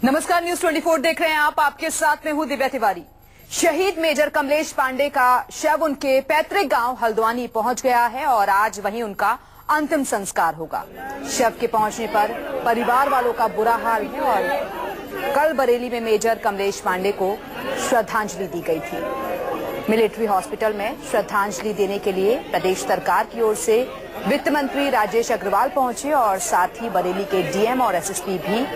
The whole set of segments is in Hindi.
नमस्कार, न्यूज 24 देख रहे हैं आप। आपके साथ में हूं दिव्या तिवारी। शहीद मेजर कमलेश पांडे का शव उनके पैतृक गांव हल्द्वानी पहुंच गया है और आज वहीं उनका अंतिम संस्कार होगा। शव के पहुंचने पर परिवार वालों का बुरा हाल है और कल बरेली में मेजर कमलेश पांडे को श्रद्धांजलि दी गई थी। मिलिट्री हॉस्पिटल में श्रद्धांजलि देने के लिए प्रदेश सरकार की ओर से वित्त मंत्री राजेश अग्रवाल पहुंचे और साथ ही बरेली के डीएम और एसएसपी भी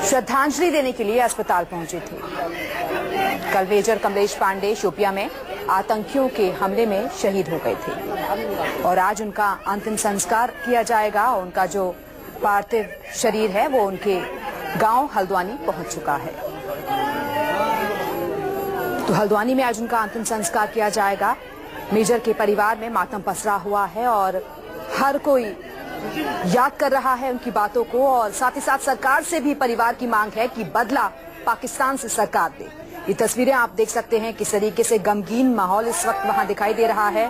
श्रद्धांजलि देने के लिए अस्पताल पहुंचे थे। कल मेजर कमलेश पांडे शोपियां में आतंकियों के हमले में शहीद हो गए थे और आज उनका अंतिम संस्कार किया जाएगा। उनका जो पार्थिव शरीर है वो उनके गांव हल्द्वानी पहुंच चुका है। तो हल्द्वानी में आज उनका अंतिम संस्कार किया जाएगा। मेजर के परिवार में मातम पसरा हुआ है और हर कोई याद कर रहा है उनकी बातों को और साथ ही साथ सरकार से भी परिवार की मांग है कि बदला पाकिस्तान से सरकार दे। ये तस्वीरें आप देख सकते हैं किस तरीके से गमगीन माहौल इस वक्त वहां दिखाई दे रहा है।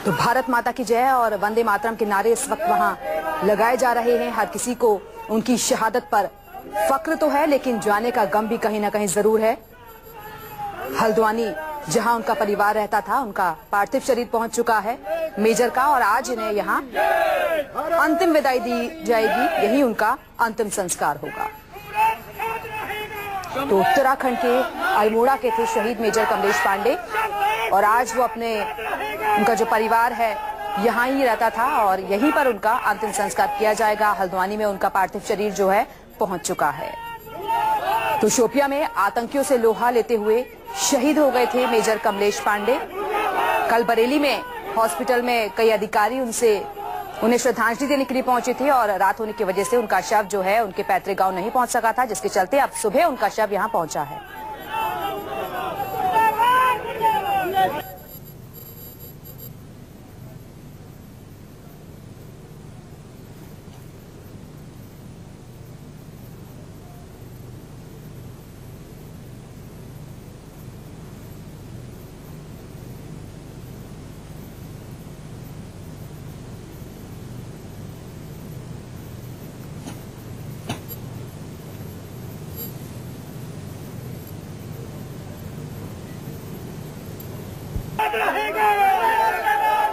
तो भारत माता की जय और वंदे मातरम के नारे इस वक्त वहां लगाए जा रहे हैं। हर किसी को उनकी शहादत पर फक्र तो है, लेकिन जाने का गम भी कहीं ना कहीं जरूर है। हल्द्वानी जहां उनका परिवार रहता था, उनका पार्थिव शरीर पहुंच चुका है मेजर का और आज इन्हें यहां अंतिम विदाई दी जाएगी। यही उनका अंतिम संस्कार होगा। तो उत्तराखंड के अल्मोड़ा के थे शहीद मेजर कमलेश पांडे और आज वो उनका जो परिवार है यहां ही रहता था और यहीं पर उनका अंतिम संस्कार किया जाएगा। हल्द्वानी में उनका पार्थिव शरीर जो है पहुंच चुका है। तो शोपियां में आतंकियों से लोहा लेते हुए शहीद हो गए थे मेजर कमलेश पांडे। कल बरेली में हॉस्पिटल में कई अधिकारी उन्हें श्रद्धांजलि देने के लिए पहुंचे थे और रात होने की वजह से उनका शव जो है उनके पैतृक गांव नहीं पहुंच सका था, जिसके चलते अब सुबह उनका शव यहां पहुंचा है।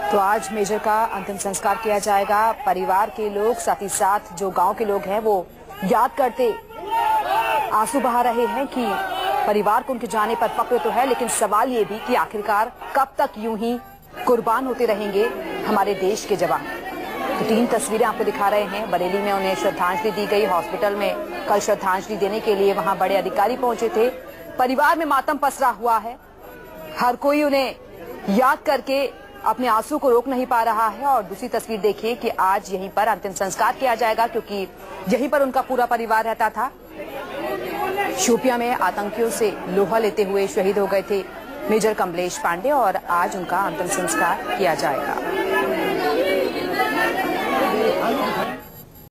तो आज मेजर का अंतिम संस्कार किया जाएगा। परिवार के लोग साथ ही साथ जो गांव के लोग हैं वो याद करते आंसू बहा रहे हैं कि परिवार को उनके जाने पर फक्र तो है, लेकिन सवाल ये भी कि आखिरकार कब तक यूं ही कुर्बान होते रहेंगे हमारे देश के जवान। तो 3 तस्वीरें आपको दिखा रहे हैं। बरेली में उन्हें श्रद्धांजलि दी गई। हॉस्पिटल में कल श्रद्धांजलि देने के लिए वहां बड़े अधिकारी पहुंचे थे। परिवार में मातम पसरा हुआ है। हर कोई उन्हें याद करके अपने आंसू को रोक नहीं पा रहा है। और दूसरी तस्वीर देखिए कि आज यहीं पर अंतिम संस्कार किया जाएगा, क्योंकि यहीं पर उनका पूरा परिवार रहता था। शोपियां में आतंकियों से लोहा लेते हुए शहीद हो गए थे मेजर कमलेश पांडे और आज उनका अंतिम संस्कार किया जाएगा।